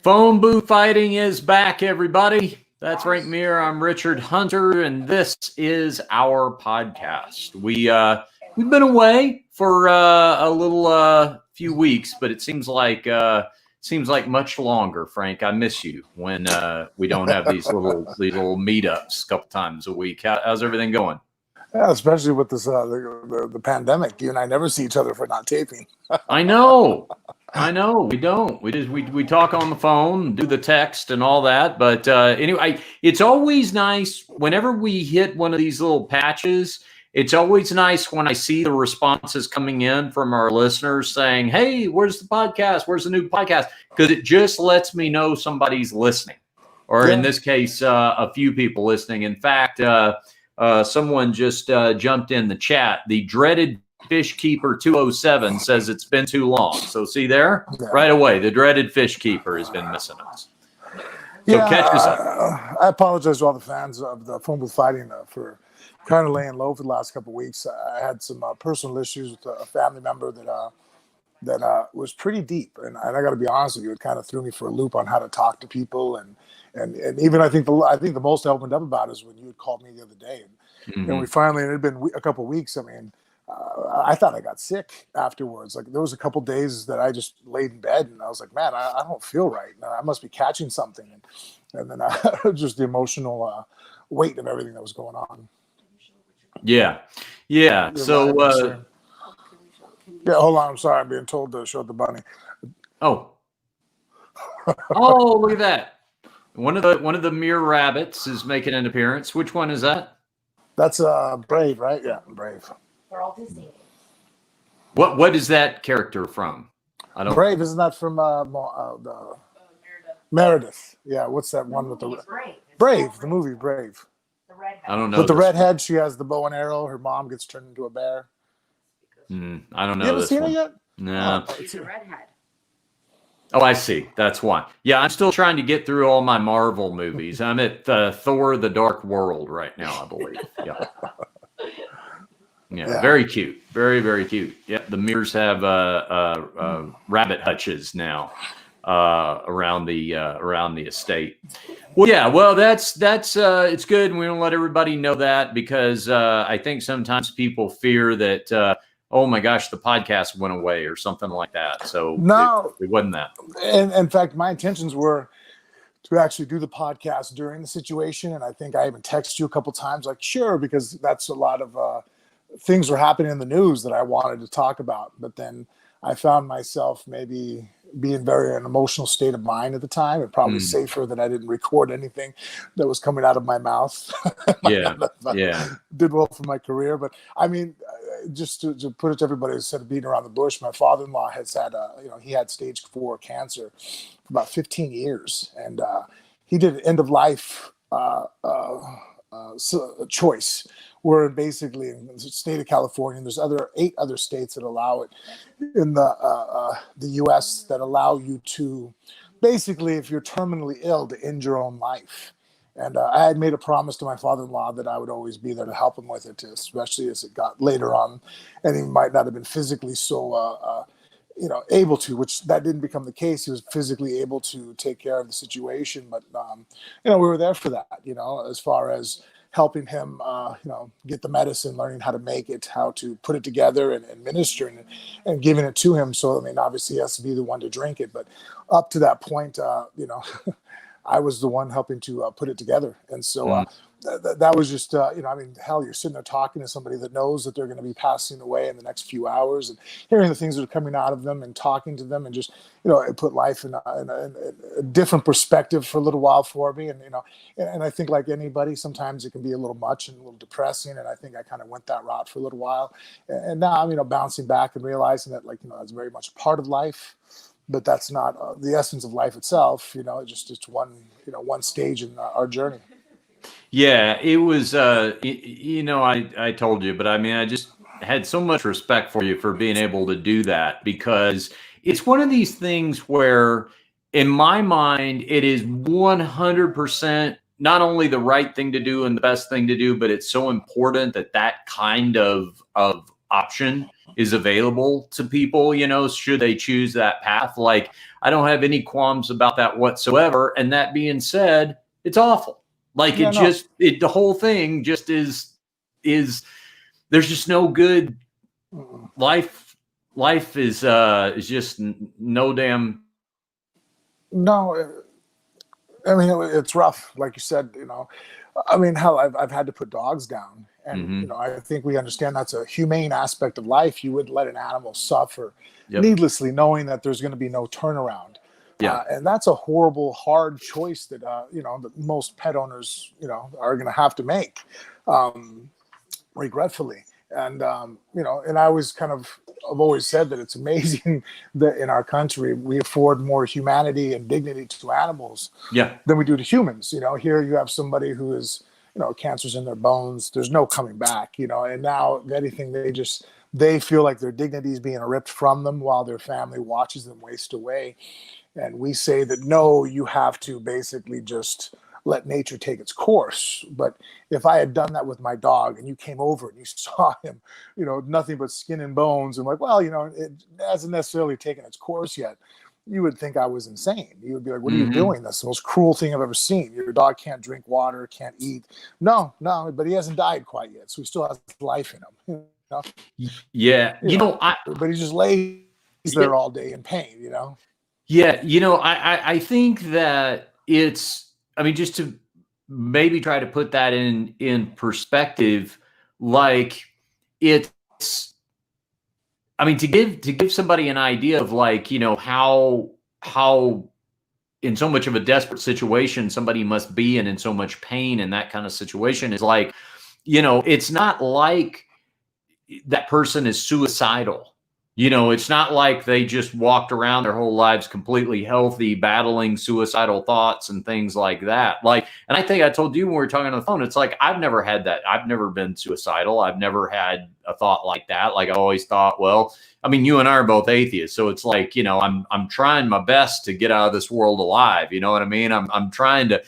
Phone booth fighting is back, everybody. That's right, Mir. I'm Richard Hunter, and this is our podcast. We've been away for a little few weeks, but it seems like much longer. Frank, I miss you when we don't have these little meetups a couple times a week. How's everything going? Yeah, especially with this the pandemic. You and I never see each other if we're not taping. I know. We don't. We talk on the phone, do the text and all that. But anyway, it's always nice whenever we hit one of these little patches. It's always nice when I see the responses coming in from our listeners saying, "Hey, where's the podcast? Where's the new podcast?" Because it just lets me know somebody's listening, or in this case, a few people listening. In fact, someone just jumped in the chat. The dreaded Fish Keeper 207 says it's been too long. So see there, right away, the dreaded Fish Keeper has been missing us. So catch us up. I apologize to all the fans of the Phone Booth Fighting for kind of laying low for the last couple of weeks. I had some personal issues with a family member that was pretty deep, and I got to be honest with you, it kind of threw me for a loop on how to talk to people, and even I think the most I opened up about is when you had called me the other day, and we finally, it had been a couple of weeks. I mean, I thought I got sick afterwards. Like there was a couple of days that I just laid in bed and I was like, man, I don't feel right. I must be catching something. And then just the weight of everything that was going on. Yeah. So, hold on. I'm sorry. I'm being told to show the bunny. Oh, look at that. One of the mere rabbits is making an appearance. Which one is that? That's Brave, right? Yeah, Brave. They're all Disney. What is that character from? I don't. Brave, isn't that from Meredith? Yeah. What's that one with the Brave? The movie Brave. The redhead. I don't know. With the redhead, she has the bow and arrow. Her mom gets turned into a bear. I don't know. You haven't seen it yet? No. It's a redhead. Oh, I see. That's why. Yeah, I'm still trying to get through all my Marvel movies. I'm at Thor: The Dark World right now, I believe. Yeah. Yeah, very cute. Very, very cute. Yeah, the mirrors have rabbit hutches now around the estate. Well, yeah. Well, that's it's good, and we don't let everybody know that because I think sometimes people fear that oh my gosh, the podcast went away or something like that. So no, it wasn't that. And in fact, my intentions were to actually do the podcast during the situation, and I think I even texted you a couple times, like sure, because that's a lot of things were happening in the news that I wanted to talk about. But then I found myself maybe being very an emotional state of mind at the time. It probably safer that I didn't record anything that was coming out of my mouth. Did well for my career. But I mean, just to put it to everybody, instead of beating around the bush, my father-in-law has had he had stage 4 cancer for about 15 years. And he did an end of life choice, where basically in the state of California, and there's 8 other states that allow it in the U.S. that allow you to basically, if you're terminally ill, to end your own life. And I had made a promise to my father-in-law that I would always be there to help him with it, especially as it got later on, and he might not have been physically so able to, which that didn't become the case. He was physically able to take care of the situation, but we were there for that, as far as helping him, get the medicine, learning how to make it, how to put it together and administering it and giving it to him. So, I mean, obviously he has to be the one to drink it, but up to that point, I was the one helping to put it together. And so that was just, hell, you're sitting there talking to somebody that knows that they're going to be passing away in the next few hours and hearing the things that are coming out of them and talking to them and just, it put life in a different perspective for a little while for me. And, and I think like anybody, sometimes it can be a little much and a little depressing. And I think I kind of went that route for a little while. And now I'm, bouncing back and realizing that that's very much a part of life. But that's not the essence of life itself. It's one stage in our journey. Yeah, it was, I told you, but I mean, I just had so much respect for you for being able to do that, because it's one of these things where in my mind, it is 100% not only the right thing to do and the best thing to do, but it's so important that kind of option is available to people, should they choose that path. Like, I don't have any qualms about that whatsoever. And that being said, it's awful. Like, Yeah, no. the whole thing just is there's just no good life. Life is just no damn. No, I mean, it's rough, like you said. I mean, hell, I've had to put dogs down, and I think we understand that's a humane aspect of life. You wouldn't let an animal suffer needlessly, knowing that there's going to be no turnaround. Yeah. And that's a horrible, hard choice that that most pet owners are going to have to make, regretfully. And and I always I've always said that it's amazing that in our country we afford more humanity and dignity to animals than we do to humans. Here you have somebody who is, cancer's in their bones. There's no coming back. And now if anything, they feel like their dignity is being ripped from them while their family watches them waste away. And we say that no, you have to basically just let nature take its course. But if I had done that with my dog and you came over and you saw him, nothing but skin and bones, and like, well, it hasn't necessarily taken its course yet, you would think I was insane. You would be like, what are you doing? That's the most cruel thing I've ever seen. Your dog can't drink water, can't eat. No, but he hasn't died quite yet. So he still has life in him. Yeah. But he just lays there all day in pain, Yeah. I think that just to maybe try to put that in perspective, like to give somebody an idea of like, how in so much of a desperate situation somebody must be in so much pain in that kind of situation is like, it's not like that person is suicidal. It's not like they just walked around their whole lives completely healthy, battling suicidal thoughts and things like that. Like, and I think I told you when we were talking on the phone, it's like, I've never had that. I've never been suicidal. I've never had a thought like that. Like, I always thought, well, I mean, you and I are both atheists. So it's like, I'm trying my best to get out of this world alive. You know what I mean? I'm trying to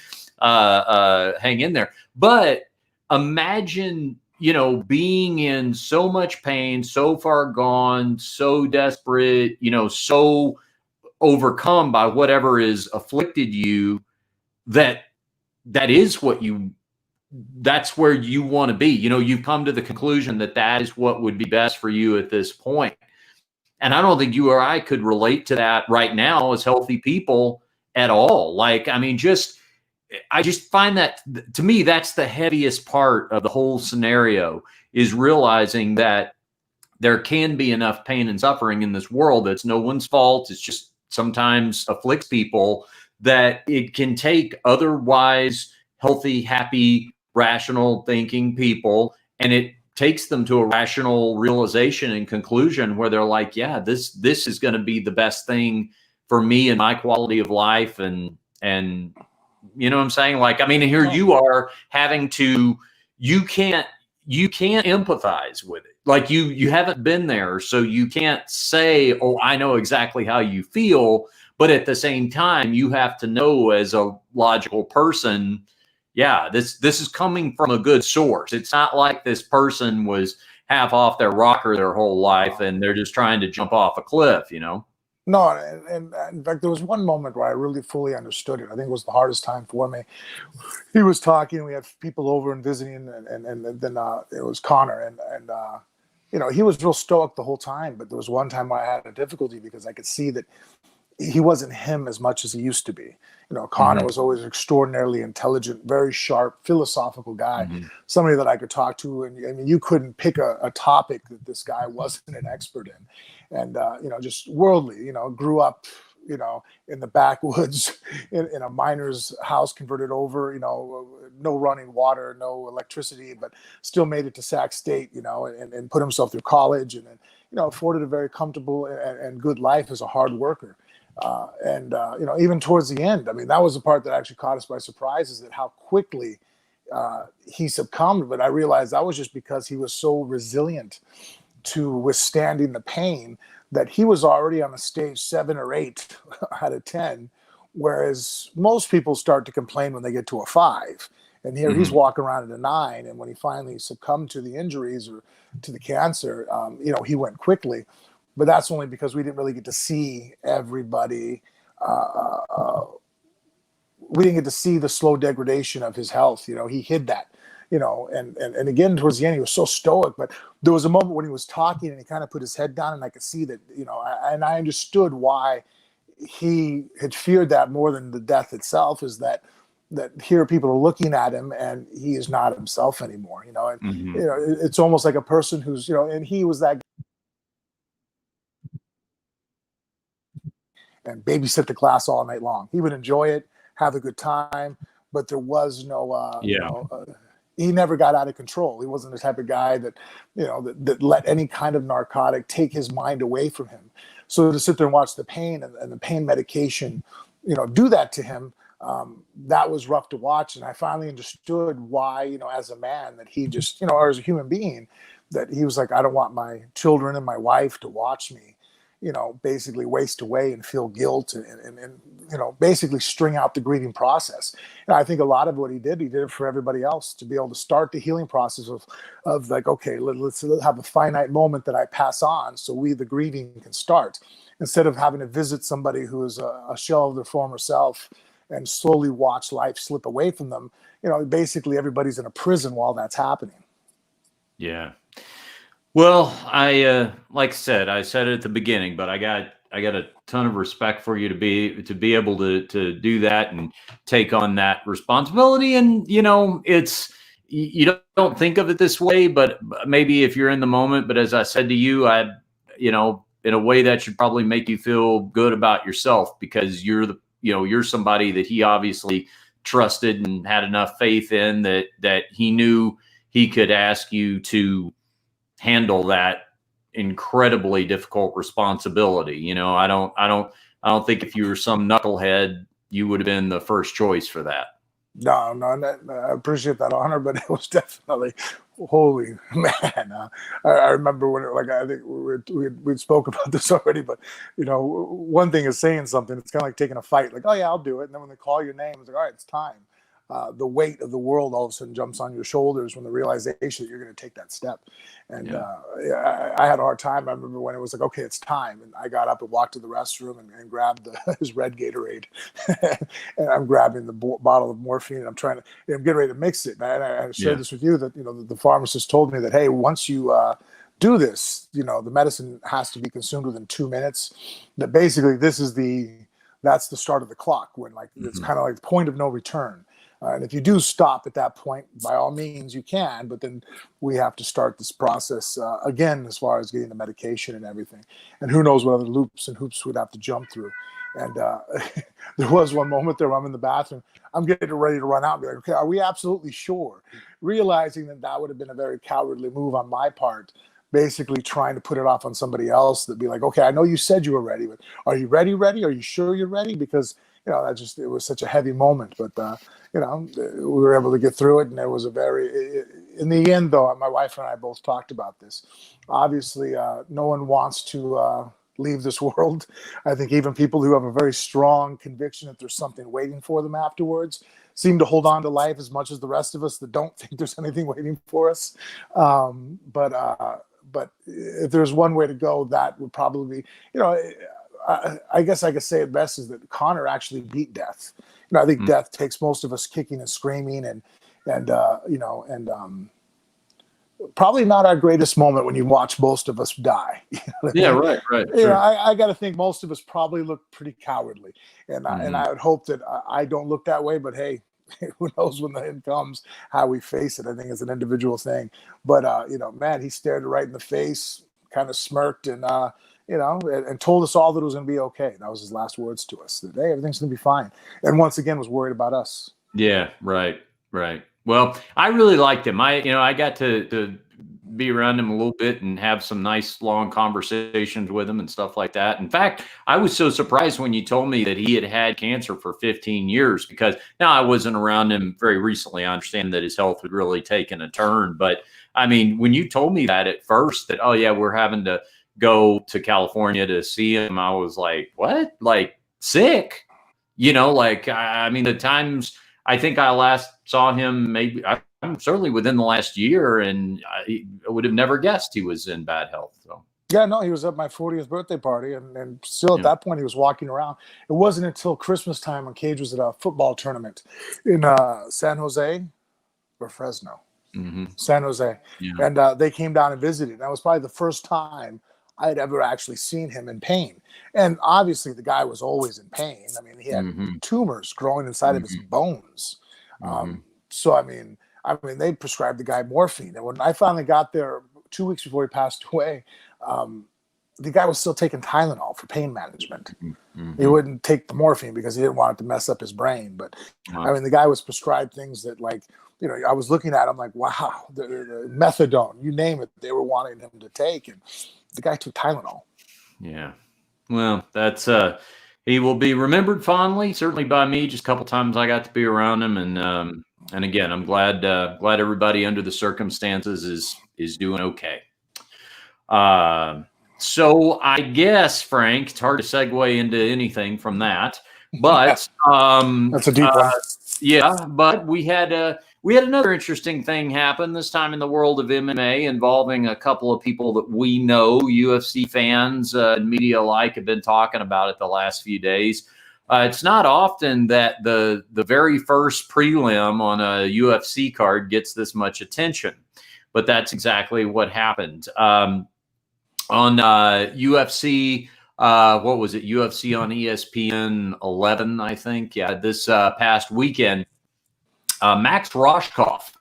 hang in there. But imagine, being in so much pain, so far gone, so desperate, so overcome by whatever is afflicted you, that's where you want to be. You've come to the conclusion that is what would be best for you at this point. And I don't think you or I could relate to that right now as healthy people at all. Like, I mean, I just find that, to me, that's the heaviest part of the whole scenario, is realizing that there can be enough pain and suffering in this world that's no one's fault. It's just sometimes afflicts people, that it can take otherwise healthy, happy, rational thinking people, and it takes them to a rational realization and conclusion where they're like, yeah, this is going to be the best thing for me and my quality of life. And you know what I'm saying? Like, I mean, here you are having to, you can't empathize with it. Like, you haven't been there. So you can't say, oh, I know exactly how you feel. But at the same time, you have to know as a logical person, yeah, this is coming from a good source. It's not like this person was half off their rocker their whole life and they're just trying to jump off a cliff, No, and in fact, there was one moment where I really fully understood it. I think it was the hardest time for me. He was talking, we had people over and visiting, and then it was Connor, and he was real stoic the whole time. But there was one time where I had a difficulty because I could see that he wasn't him as much as he used to be. Connor was always extraordinarily intelligent, very sharp, philosophical guy, somebody that I could talk to. And I mean, you couldn't pick a topic that this guy wasn't an expert in. And, just worldly, grew up, in the backwoods in a miner's house, converted over, no running water, no electricity, but still made it to Sac State, and put himself through college, and then, afforded a very comfortable and good life as a hard worker. Even towards the end, I mean, that was the part that actually caught us by surprise, is that how quickly he succumbed. But I realized that was just because he was so resilient to withstanding the pain that he was already on a stage 7 or 8 out of 10, whereas most people start to complain when they get to a 5. And here he's walking around at a 9. And when he finally succumbed to the injuries or to the cancer, he went quickly. But that's only because we didn't really get to see everybody. We didn't get to see the slow degradation of his health. He hid that. And again, towards the end, he was so stoic, but there was a moment when he was talking and he kind of put his head down, and I could see that, and I understood why he had feared that more than the death itself, is that here people are looking at him and he is not himself anymore, and, it's almost like a person who's, and he was that and babysit the class all night long. He would enjoy it, have a good time, but there was no, he never got out of control. He wasn't the type of guy that, that let any kind of narcotic take his mind away from him. So to sit there and watch the pain and the pain medication, do that to him, that was rough to watch. And I finally understood why, as a man, that he just, or as a human being, that he was like, I don't want my children and my wife to watch me, basically waste away and feel guilt and basically string out the grieving process. And I think a lot of what he did it for everybody else, to be able to start the healing process of like, okay, let's have a finite moment that I pass on so the grieving can start, instead of having to visit somebody who is a shell of their former self and slowly watch life slip away from them. Basically everybody's in a prison while that's happening. Yeah. Well, like I said it at the beginning, but I got a ton of respect for you to be able to do that and take on that responsibility. And it's, you don't think of it this way, but maybe if you're in the moment. But as I said to you, in a way that should probably make you feel good about yourself, because you're somebody that he obviously trusted and had enough faith in that he knew he could ask you to handle that incredibly difficult responsibility. I don't think if you were some knucklehead, you would have been the first choice for that. No, I appreciate that honor, but it was definitely, holy man. I remember when, I think we spoke about this already, but one thing is saying something. It's kind of like taking a fight, like, oh yeah, I'll do it. And then when they call your name, it's like, all right, it's time. The weight of the world all of a sudden jumps on your shoulders when the realization that you're going to take that step. And I had a hard time. I remember when it was like, okay, it's time. And I got up and walked to the restroom and grabbed his red Gatorade. And I'm grabbing the bottle of morphine, and I'm getting ready to mix it. And I shared this with you, that, the pharmacist told me that, hey, once you do this, the medicine has to be consumed within 2 minutes. That basically that's the start of the clock, when it's kind of like the point of no return. And if you do stop at that point, by all means you can, but then we have to start this process again, as far as getting the medication and everything. And who knows what other loops and hoops we'd have to jump through. And there was one moment there where I'm in the bathroom, I'm getting ready to run out and be like, okay, are we absolutely sure? Realizing that would have been a very cowardly move on my part, basically trying to put it off on somebody else, that'd be like, okay, I know you said you were ready, but are you ready? Are you sure you're ready? Because, it was such a heavy moment, but, we were able to get through it. And it was in the end, though, my wife and I both talked about this. Obviously, no one wants to leave this world. I think even people who have a very strong conviction that there's something waiting for them afterwards seem to hold on to life as much as the rest of us that don't think there's anything waiting for us. But if there's one way to go, that would probably be, I guess I could say it best is that Connor actually beat death. I think death takes most of us kicking and screaming and probably not our greatest moment when you watch most of us die. Yeah, right. Sure. I got to think most of us probably look pretty cowardly, and I would hope that I don't look that way. But hey, who knows when the end comes how we face it? I think it's an individual thing. But man, he stared it right in the face, kind of smirked, and and told us all that it was going to be okay. That was his last words to us, that, hey, everything's going to be fine. And once again, was worried about us. Yeah, right. Well, I really liked him. I got to be around him a little bit and have some nice long conversations with him and stuff like that. In fact, I was so surprised when you told me that he had cancer for 15 years, because now I wasn't around him very recently. I understand that his health had really taken a turn. But I mean, when you told me that at first, that, oh yeah, we're having to go to California to see him, I was like, what? Like sick? I mean, the times I think I last saw him I'm certainly within the last year, and I would have never guessed he was in bad health. So. Yeah, no, he was at my 40th birthday party, and still at that point he was walking around. It wasn't until Christmas time when Cage was at a football tournament in San Jose or Fresno. Mm-hmm. San Jose. Yeah. And they came down and visited. That was probably the first time I had ever actually seen him in pain. And obviously the guy was always in pain. I mean, he had tumors growing inside of his bones. So, I mean, they prescribed the guy morphine. And when I finally got there 2 weeks before he passed away, the guy was still taking Tylenol for pain management. He wouldn't take the morphine because he didn't want it to mess up his brain. But I mean, the guy was prescribed things that, like, you know, I was looking at him like, wow, the methadone, you name it, they were wanting him to take. And the guy took Tylenol. Yeah. Well, that's he will be remembered fondly, certainly by me. Just a couple times I got to be around him, and again, I'm glad everybody under the circumstances is doing okay. So I guess, Frank, it's hard to segue into anything from that, but that's a deep one. Yeah, but we had another interesting thing happen this time in the world of MMA involving a couple of people that we know, UFC fans and media alike, have been talking about it the last few days. It's not often that the very first prelim on a UFC card gets this much attention, but that's exactly what happened. On UFC, what was it? UFC on ESPN 11, I think. Yeah, this past weekend, Max Rohskopf,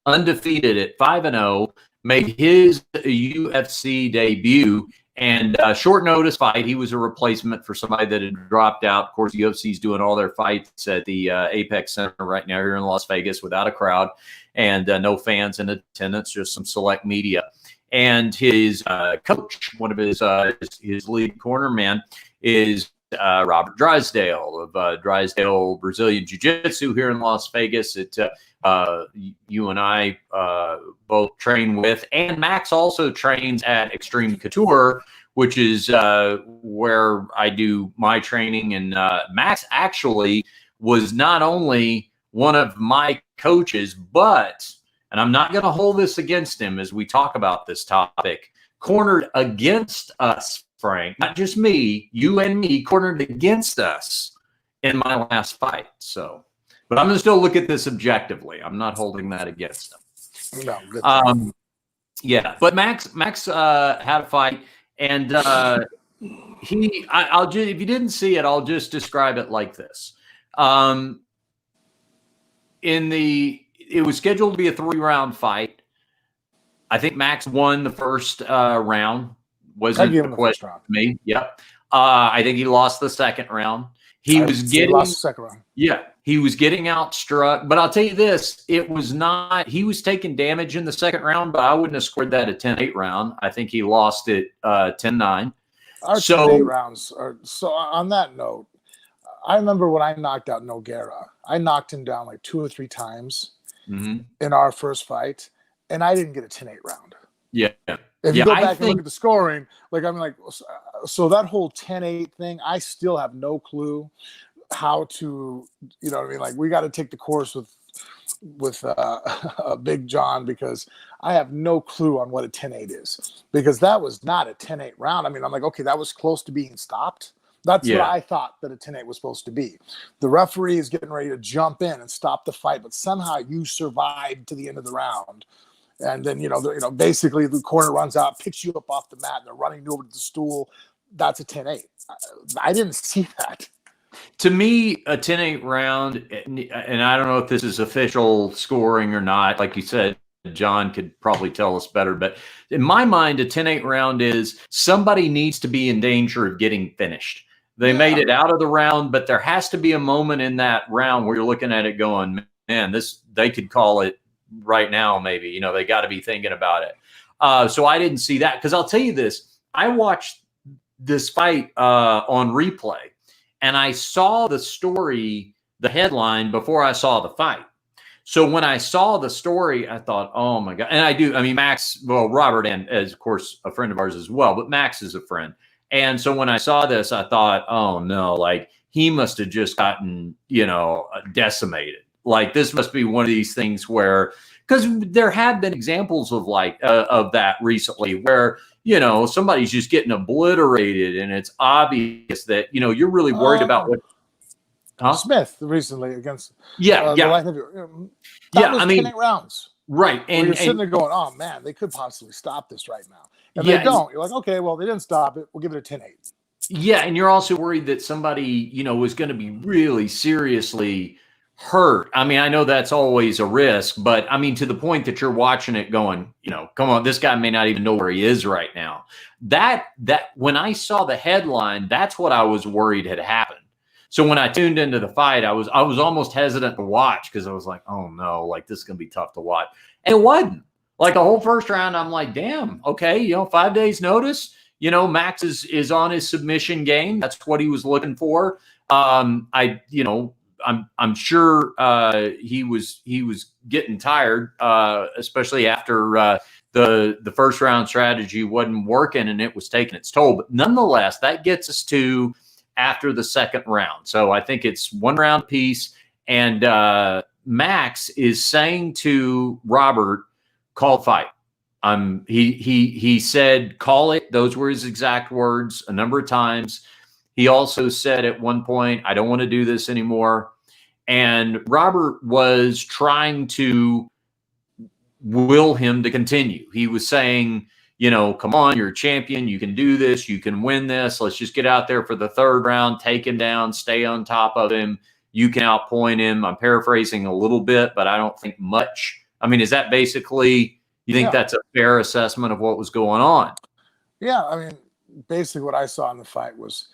undefeated at 5-0, made his UFC debut. And short notice fight. He was a replacement for somebody that had dropped out. Of course, UFC is doing all their fights at the Apex Center right now here in Las Vegas without a crowd and no fans in attendance, just some select media. And his coach, one of his lead cornerman, is Robert Drysdale of Drysdale Brazilian Jiu-Jitsu here in Las Vegas. You and I both train with, and Max also trains at Extreme Couture, which is where I do my training. And Max actually was not only one of my coaches, but, and I'm not going to hold this against him as we talk about this topic, cornered against us, Frank, not just me, you and me, cornered against us in my last fight. So, but I'm going to still look at this objectively. I'm not holding that against him. No, good yeah, but Max had a fight, and I'll just, if you didn't see it, I'll just describe it like this. It was scheduled to be a 3-round fight. I think Max won the first round. Wasn't a question to me. Yep. I think he lost the second round. He lost the second round. Yeah, he was getting outstruck. But I'll tell you this, it was not, he was taking damage in the second round, but I wouldn't have scored that a 10-8 round. I think he lost it 10-9. Our 10-8 rounds are, so on that note, I remember when I knocked out Nogueira, I knocked him down like 2 or 3 times in our first fight, and I didn't get a 10-8 round. Yeah. If you go back and look at the scoring, like, I mean, like, so that whole 10-8 thing, I still have no clue how to, you know what I mean? Like, we got to take the course with Big John, because I have no clue on what a 10-8 is, because that was not a 10-8 round. I mean, I'm like, okay, that was close to being stopped. That's what I thought that a 10-8 was supposed to be. The referee is getting ready to jump in and stop the fight, but somehow you survived to the end of the round. And then, basically the corner runs out, picks you up off the mat, and they're running you over to the stool. That's a 10-8. I didn't see that. To me, a 10-8 round, and I don't know if this is official scoring or not, like you said, John could probably tell us better, but in my mind, a 10-8 round is somebody needs to be in danger of getting finished. They made it out of the round, but there has to be a moment in that round where you're looking at it going, man, they could call it right now, maybe. They got to be thinking about it. So I didn't see that, because I'll tell you this. I watched this fight on replay, and I saw the story, the headline, before I saw the fight. So when I saw the story, I thought, oh my God. And I mean, Max, well, Robert, and as of course a friend of ours as well, but Max is a friend. And so when I saw this, I thought, oh no, like he must have just gotten, decimated. Like, this must be one of these things where, because there have been examples of of that recently where, somebody's just getting obliterated and it's obvious that, you're really worried about what. Huh? Smith recently against Yeah. the light heavyweight. That Yeah. was I mean, 10 rounds. right. And you're sitting there going, oh man, they could possibly stop this right now. And they don't. You're like, okay, well, they didn't stop it. We'll give it a 10-8. Yeah. And you're also worried that somebody, was going to be really seriously hurt. I mean, I know that's always a risk, but I mean, to the point that you're watching it going, come on, this guy may not even know where he is right now. That when I saw the headline, that's what I was worried had happened. So when I tuned into the fight, I was almost hesitant to watch because I was like, oh no, like this is going to be tough to watch. And it wasn't. Like the whole first round, I'm like, damn, okay, 5 days notice. Max is on his submission game. That's what he was looking for. I'm sure he was getting tired, especially after the first round strategy wasn't working and it was taking its toll. But nonetheless, that gets us to after the second round. So I think it's 1 round piece. And Max is saying to Robert, call fight. He said, call it. Those were his exact words a number of times. He also said at one point, I don't want to do this anymore. And Robert was trying to will him to continue. He was saying, come on, you're a champion. You can do this. You can win this. Let's just get out there for the third round, take him down, stay on top of him. You can outpoint him. I'm paraphrasing a little bit, but I don't think much. I mean, is that basically, you think that's a fair assessment of what was going on? Yeah. I mean, basically what I saw in the fight was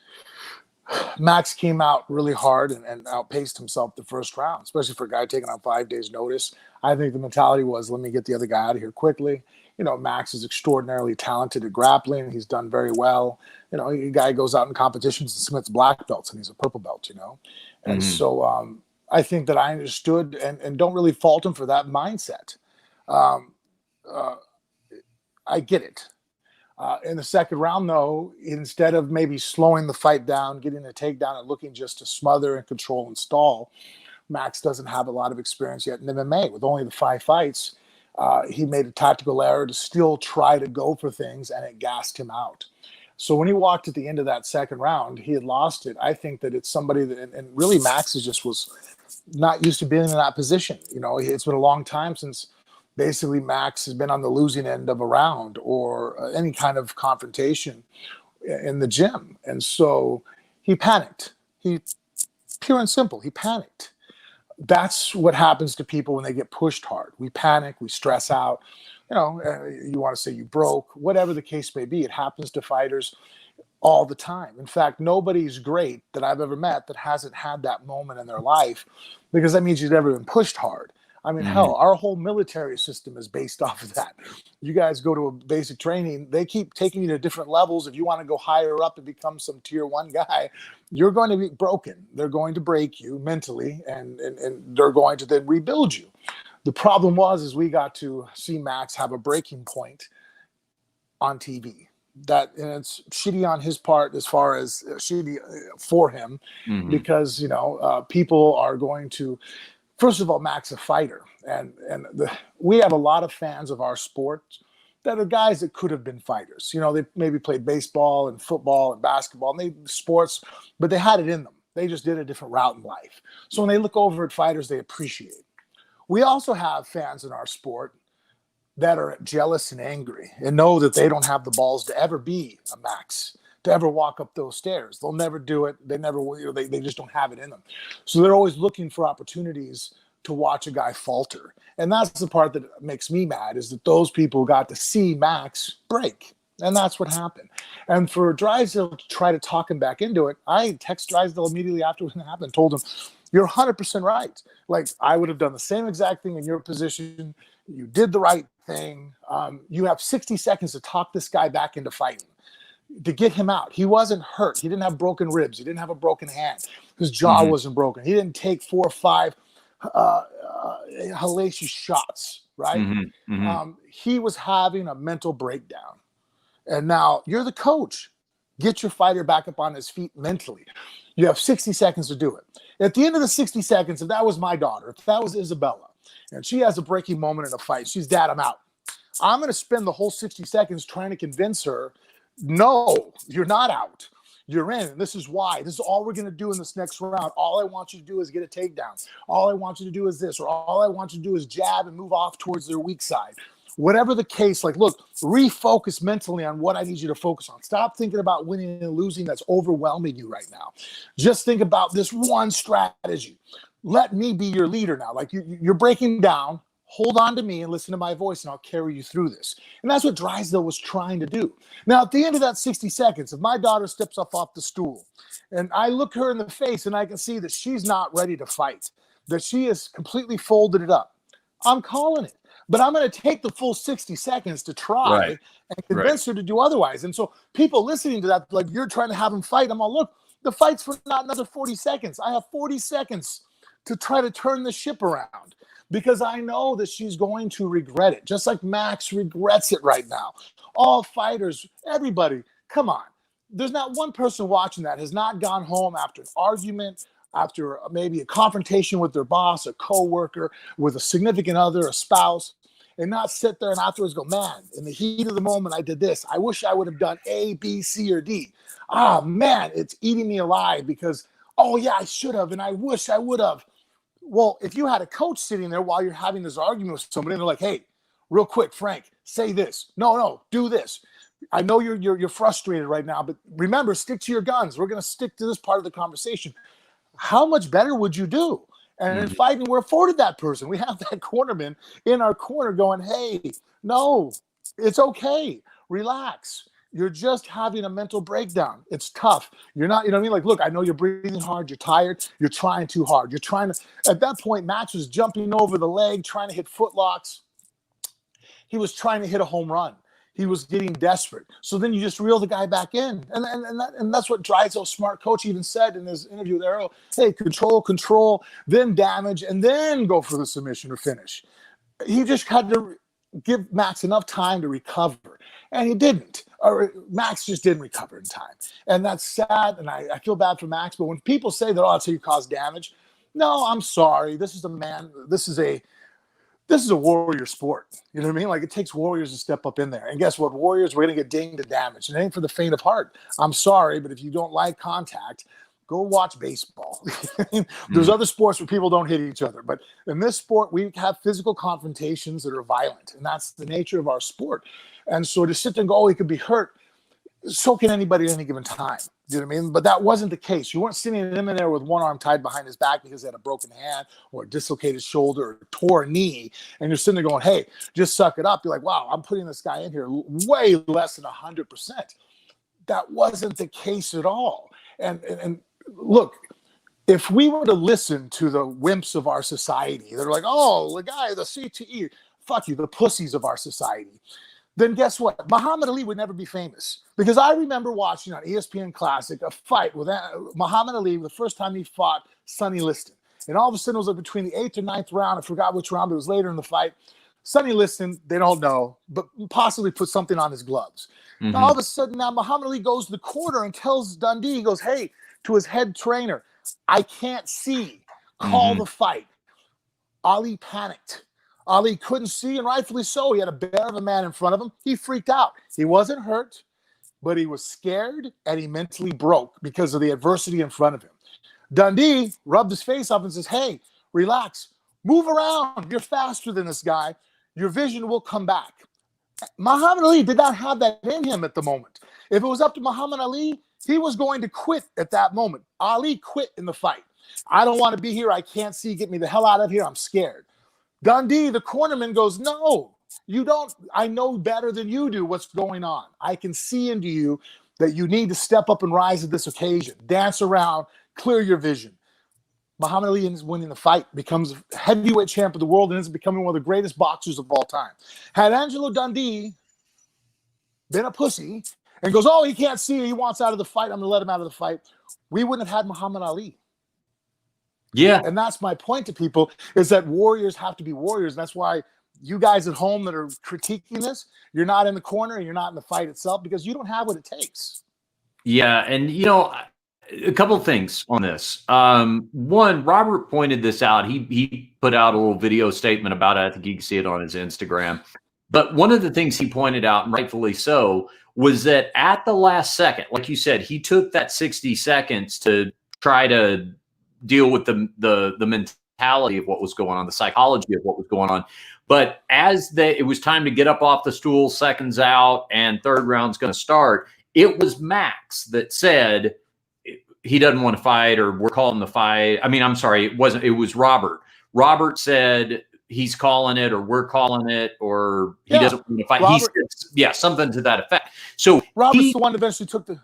Max came out really hard and outpaced himself the first round, especially for a guy taking on 5 days notice. I think the mentality was, let me get the other guy out of here quickly. Max is extraordinarily talented at grappling. He's done very well. A guy goes out in competitions and submits black belts and he's a purple belt, And so I think that I understood and don't really fault him for that mindset. I get it. In the second round, though, instead of maybe slowing the fight down, getting a takedown and looking just to smother and control and stall, Max doesn't have a lot of experience yet in MMA. With only the 5 fights, he made a tactical error to still try to go for things, and it gassed him out. So when he walked at the end of that second round, he had lost it. I think that it's somebody that, and really Max was not used to being in that position. It's been a long time since basically Max has been on the losing end of a round or any kind of confrontation in the gym. And so he panicked. Pure and simple, he panicked. That's what happens to people when they get pushed hard. We panic, we stress out. You want to say you broke, whatever the case may be. It happens to fighters all the time. In fact, nobody's great that I've ever met that hasn't had that moment in their life, because that means you've never been pushed hard. I mean, hell, our whole military system is based off of that. You guys go to a basic training, they keep taking you to different levels. If you want to go higher up and become some tier 1 guy, you're going to be broken. They're going to break you mentally, and they're going to then rebuild you. The problem is we got to see Max have a breaking point on TV. And it's shitty on his part as far as shitty for him, because, people are going to. First of all, Max a fighter, and we have a lot of fans of our sport that are guys that could have been fighters. They maybe played baseball and football and basketball, and they sports, but they had it in them. They just did a different route in life. So when they look over at fighters, they appreciate it. We also have fans in our sport that are jealous and angry and know that they don't have the balls to ever be a Max, to ever walk up those stairs. They'll never do it. They never will. They just don't have it in them. So they're always looking for opportunities to watch a guy falter. And that's the part that makes me mad, is that those people got to see Max break. And that's what happened. And for Drysdale to try to talk him back into it, I text Drysdale immediately after it happened, told him, you're 100% right. Like, I would have done the same exact thing in your position. You did the right thing. You have 60 seconds to talk this guy back into fighting, to get him out. He wasn't hurt. He didn't have broken ribs. He didn't have a broken hand. His jaw wasn't broken. He didn't take 4 or 5 hellacious shots, right? He was having a mental breakdown. And now you're the coach. Get your fighter back up on his feet mentally. You have 60 seconds to do it. At the end of the 60 seconds, if that was my daughter, if that was Isabella, and she has a breaking moment in a fight, she's, Dad, I'm out. I'm going to spend the whole 60 seconds trying to convince her, no, you're not out. You're in. And this is why. This is all we're going to do in this next round. All I want you to do is get a takedown. All I want you to do is this, or all I want you to do is jab and move off towards their weak side. Whatever the case, like, look, refocus mentally on what I need you to focus on. Stop thinking about winning and losing that's overwhelming you right now. Just think about this one strategy. Let me be your leader now. Like, you're breaking down. Hold on to me and listen to my voice, and I'll carry you through this. And that's what Drysdale was trying to do. Now, at the end of that 60 seconds, if my daughter steps up off the stool and I look her in the face and I can see that she's not ready to fight, that she has completely folded it up, I'm calling it. But I'm going to take the full 60 seconds to try and convince her to do otherwise. And so people listening to that, like, you're trying to have them fight. I'm all, look, the fight's for not another 40 seconds. I have 40 seconds to try to turn the ship around because I know that she's going to regret it, just like Max regrets it right now. All fighters, everybody, come on. There's not one person watching that has not gone home after an argument, after maybe a confrontation with their boss, a coworker, with a significant other, a spouse, and not sit there and afterwards go, man, in the heat of the moment, I did this. I wish I would have done A, B, C, or D. Ah, man, it's eating me alive because, oh, yeah, I should have, and I wish I would have. Well, if you had a coach sitting there while you're having this argument with somebody, and they're like, hey, real quick, Frank, say this. No, do this. I know you're frustrated right now, but remember, stick to your guns. We're going to stick to this part of the conversation. How much better would you do? And in fighting, we're afforded that person. We have that cornerman in our corner going, hey, no, it's okay. Relax. You're just having a mental breakdown. It's tough. You're not, you know what I mean? Like, look, I know you're breathing hard. You're tired. You're trying too hard. You're trying to, at that point, Max was jumping over the leg, trying to hit footlocks. He was trying to hit a home run. He was getting desperate. So then you just reel the guy back in. And that's what Drysdale, smart coach, even said in his interview with Arrow. Hey, control, then damage, and then go for the submission or finish. He just had to give Max enough time to recover. And he didn't. Or Max just didn't recover in time. And that's sad. And I feel bad for Max. But when people say that, oh, that's how you cause damage. No, I'm sorry. This is a man. This is a warrior sport. You know what I mean? Like, it takes warriors to step up in there. And guess what? Warriors, we're going to get dinged and damaged. It ain't for the faint of heart. I'm sorry, but if you don't like contact, go watch baseball. There's other sports where people don't hit each other. But in this sport, we have physical confrontations that are violent. And that's the nature of our sport. And so to sit there and go, oh, he could be hurt, so can anybody at any given time. You know what I mean? But that wasn't the case. You weren't sitting him in there with one arm tied behind his back because he had a broken hand or a dislocated shoulder or tore a knee. And you're sitting there going, hey, just suck it up. You're like, wow, I'm putting this guy in here way less than 100%. That wasn't the case at all. And look, if we were to listen to the wimps of our society, they're like, oh, the guy, the CTE, fuck you, the pussies of our society. Then guess what? Muhammad Ali would never be famous. Because I remember watching on ESPN Classic a fight with Muhammad Ali the first time he fought Sonny Liston. And all of a sudden it was like between the 8th or 9th round. I forgot which round, but it was later in the fight. Sonny Liston, they don't know, but possibly put something on his gloves. Now, all of a sudden now Muhammad Ali goes to the corner and tells Dundee, he goes, hey, to his head trainer, I can't see. Call the fight. Ali panicked. Ali couldn't see, and rightfully so. He had a bear of a man in front of him. He freaked out. He wasn't hurt, but he was scared, and he mentally broke because of the adversity in front of him. Dundee rubbed his face up and says, hey, relax. Move around. You're faster than this guy. Your vision will come back. Muhammad Ali did not have that in him at the moment. If it was up to Muhammad Ali, he was going to quit at that moment. Ali quit in the fight. I don't want to be here. I can't see. Get me the hell out of here. I'm scared. Dundee, the cornerman, goes, no, you don't. I know better than you do what's going on. I can see into you that you need to step up and rise at this occasion. Dance around, clear your vision. Muhammad Ali ends up winning the fight, becomes heavyweight champ of the world, and ends up becoming one of the greatest boxers of all time. Had Angelo Dundee been a pussy and goes, oh, he can't see, he wants out of the fight, I'm going to let him out of the fight, we wouldn't have had Muhammad Ali. Yeah. And that's my point to people, is that warriors have to be warriors. And that's why you guys at home that are critiquing this, you're not in the corner and you're not in the fight itself because you don't have what it takes. Yeah, and a couple of things on this. One, Robert pointed this out. He put out a little video statement about it. I think you can see it on his Instagram. But one of the things he pointed out, and rightfully so, was that at the last second, like you said, he took that 60 seconds to try to deal with the mentality of what was going on, the psychology of what was going on. But as it was time to get up off the stool, seconds out, and third round's going to start, it was Max that said he doesn't want to fight, or we're calling the fight. I mean, I'm sorry, it wasn't. It was Robert. Robert said he's calling it, or we're calling it, or he doesn't want to fight. He said, something to that effect. So Robert's the one that eventually took the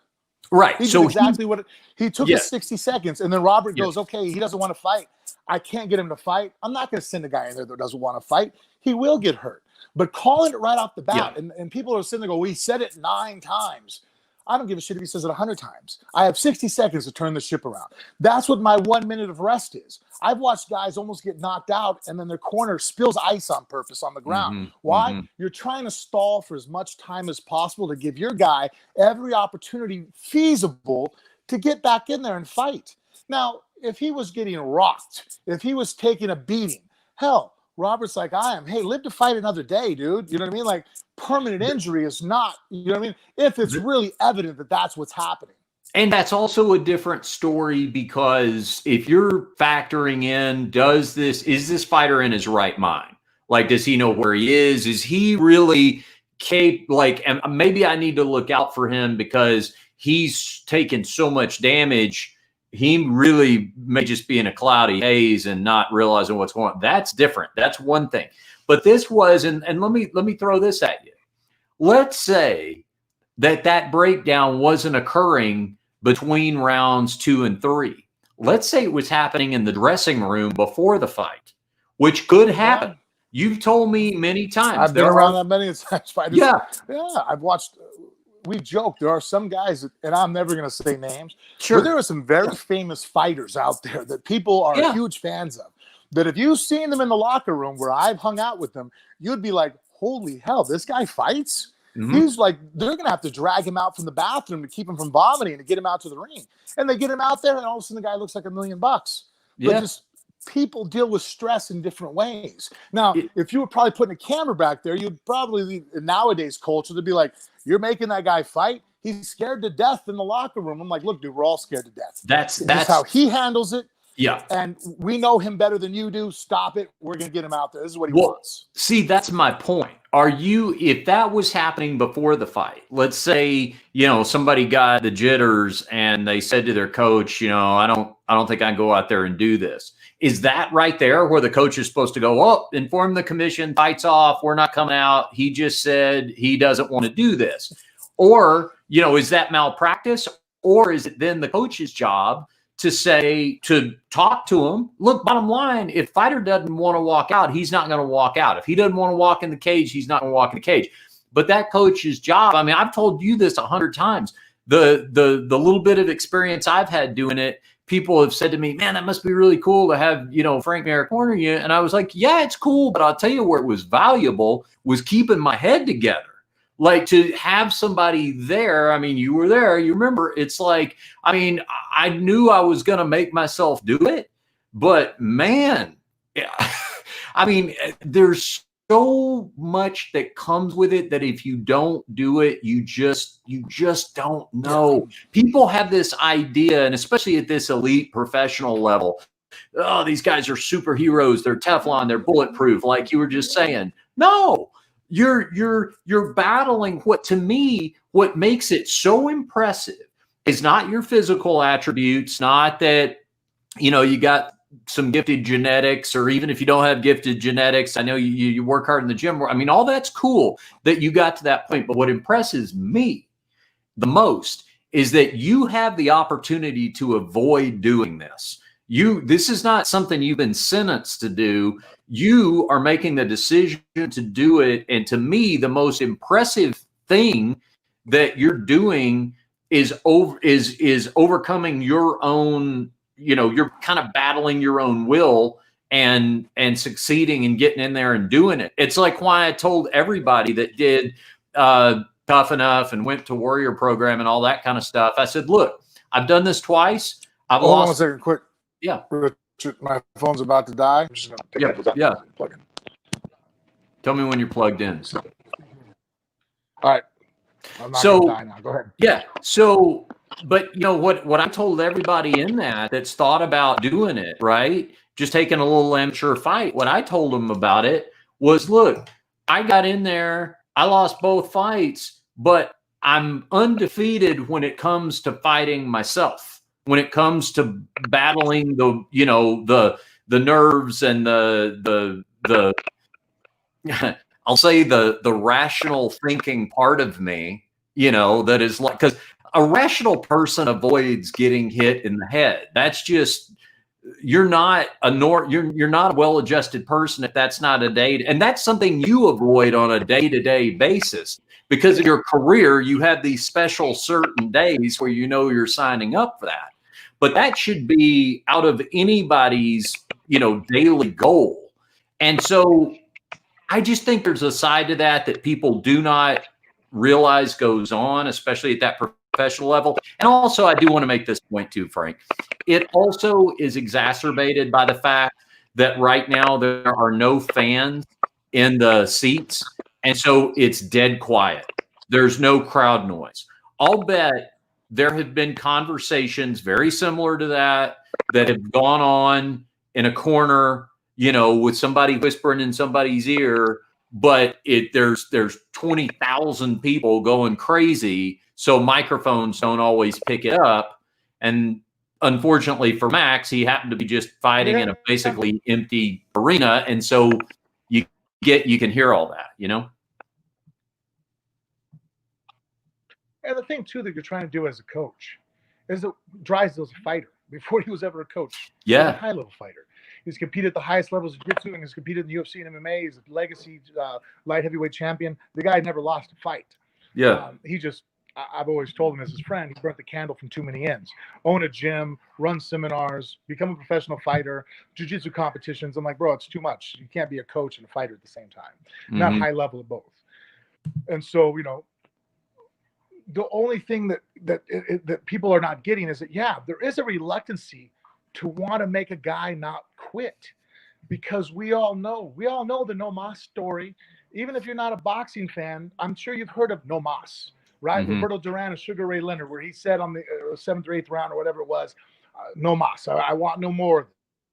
right. He so did exactly what he took his 60 seconds, and then Robert goes, "Okay, he doesn't want to fight. I can't get him to fight. I'm not going to send a guy in there that doesn't want to fight. He will get hurt." But calling it right off the bat, and people are sitting there go, "We said it 9 times." I don't give a shit if he says it 100 times. I have 60 seconds to turn the ship around. That's what my 1 minute of rest is. I've watched guys almost get knocked out, and then their corner spills ice on purpose on the ground. Why? You're trying to stall for as much time as possible to give your guy every opportunity feasible to get back in there and fight. Now, if he was getting rocked, if he was taking a beating, hell, Robert's like, I am. Hey, live to fight another day, dude. You know what I mean? Like, permanent injury is not, you know what I mean? If it's really evident that that's what's happening. And that's also a different story, because if you're factoring in, is this fighter in his right mind? Like, does he know where he is? Is he really and maybe I need to look out for him because he's taken so much damage. He really may just be in a cloudy haze and not realizing what's going on. That's different. That's one thing. But this was, and let me throw this at you. Let's say that breakdown wasn't occurring between rounds 2 and 3. Let's say it was happening in the dressing room before the fight, which could happen. Yeah. You've told me many times. I've been around that many times. Fighters. Yeah. I've watched. We joke. There are some guys, and I'm never going to say names. Sure. But there are some very famous fighters out there that people are huge fans of. That if you've seen them in the locker room where I've hung out with them, you'd be like, holy hell, this guy fights? He's like, they're going to have to drag him out from the bathroom to keep him from vomiting to get him out to the ring. And they get him out there, and all of a sudden the guy looks like $1 million. Yeah. But just people deal with stress in different ways. Now, if you were probably putting a camera back there, you'd probably, in nowadays culture, to be like, you're making that guy fight. He's scared to death in the locker room. I'm like, look, dude, we're all scared to death. That's how he handles it. Yeah. And we know him better than you do. Stop it. We're going to get him out there. This is what he wants. See, that's my point. If that was happening before the fight, let's say, somebody got the jitters and they said to their coach, I don't think I can go out there and do this. Is that right there where the coach is supposed to go, oh, inform the commission, fights off, we're not coming out. He just said he doesn't want to do this. Or, is that malpractice? Or is it then the coach's job to talk to him? Look, bottom line, if fighter doesn't want to walk out, he's not going to walk out. If he doesn't want to walk in the cage, he's not going to walk in the cage. But that coach's job, I mean, I've told you this 100 times. The little bit of experience I've had doing it, people have said to me, man, that must be really cool to have, Frank Merrick corner you. And I was like, yeah, it's cool. But I'll tell you where it was valuable was keeping my head together. Like, to have somebody there, I mean, you were there, you remember, it's like, I mean, I knew I was going to make myself do it, but man, I mean, there's so much that comes with it that if you don't do it, you just don't know. People have this idea, and especially at this elite professional level, oh, these guys are superheroes, they're Teflon, they're bulletproof, like you were just saying. No. You're battling what makes it so impressive is not your physical attributes, not that, you got some gifted genetics, or even if you don't have gifted genetics, I know you work hard in the gym. I mean, all that's cool that you got to that point. But what impresses me the most is that you have the opportunity to avoid doing this. This is not something you've been sentenced to do. You are making the decision to do it. And to me, the most impressive thing that you're doing is overcoming your own, you're kind of battling your own will and succeeding and getting in there and doing it. It's like why I told everybody that did tough enough and went to warrior program and all that kind of stuff. I said, look, I've done this twice. I've Hold on lost. 1 second, quick. Yeah. Richard, my phone's about to die. I'm just gonna take Yep. that. Yeah. Plug in. Tell me when you're plugged in. All right. I'm not So, gonna die now. Go ahead. yeah. So, but you know what I told everybody in that's thought about doing it, right? Just taking a little amateur fight. What I told them about it was, look, I got in there, I lost both fights, but I'm undefeated when it comes to fighting myself. When it comes to battling the, you know, the nerves and the I'll say the rational thinking part of me, you know, that is like, because a rational person avoids getting hit in the head. That's just, you're not you're not a well-adjusted person if that's not a day, and that's something you avoid on a day-to-day basis. Because of your career, you have these special certain days where you know you're signing up for that. But that should be out of anybody's, you know, daily goal. And so I just think there's a side to that people do not realize goes on, especially at that professional level. And also, I do want to make this point too, Frank. It also is exacerbated by the fact that right now there are no fans in the seats. And so it's dead quiet. There's no crowd noise. I'll bet there have been conversations very similar to that have gone on in a corner, you know, with somebody whispering in somebody's ear, but there's 20,000 people going crazy, so microphones don't always pick it up. And unfortunately for Max, he happened to be just fighting in a basically empty arena, and so you can hear all that, you know. And the thing too that you're trying to do as a coach is that Drysdale's a fighter before he was ever a coach. Yeah, he's a high-level fighter. He's competed at the highest levels of jiu-jitsu, and he's competed in the UFC and MMA. He's a legacy light heavyweight champion. The guy never lost a fight. Yeah. He just, I've always told him as his friend, he burnt the candle from too many ends. Own a gym, run seminars, become a professional fighter, jiu-jitsu competitions. I'm like, bro, it's too much. You can't be a coach and a fighter at the same time. Not high level of both. And so, you know, the only thing that people are not getting is that, yeah, there is a reluctancy to want to make a guy not quit, because we all know the No Mas story. Even if you're not a boxing fan, I'm sure you've heard of No Mas, right? Roberto Duran and Sugar Ray Leonard, where he said on the 7th or 8th round or whatever it was, no mas, I want no more of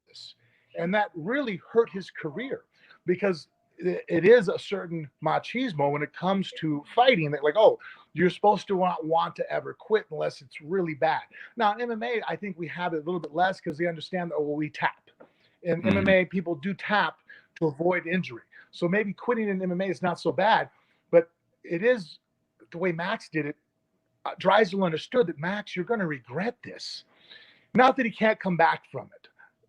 this. And that really hurt his career, because it is a certain machismo when it comes to fighting, that like, oh, you're supposed to not want to ever quit unless it's really bad. Now, in MMA, I think we have it a little bit less because they understand that, oh, well, we tap. In MMA, people do tap to avoid injury. So maybe quitting in MMA is not so bad, but it is the way Max did it. Drysdale understood that, Max, you're going to regret this. Not that he can't come back from it.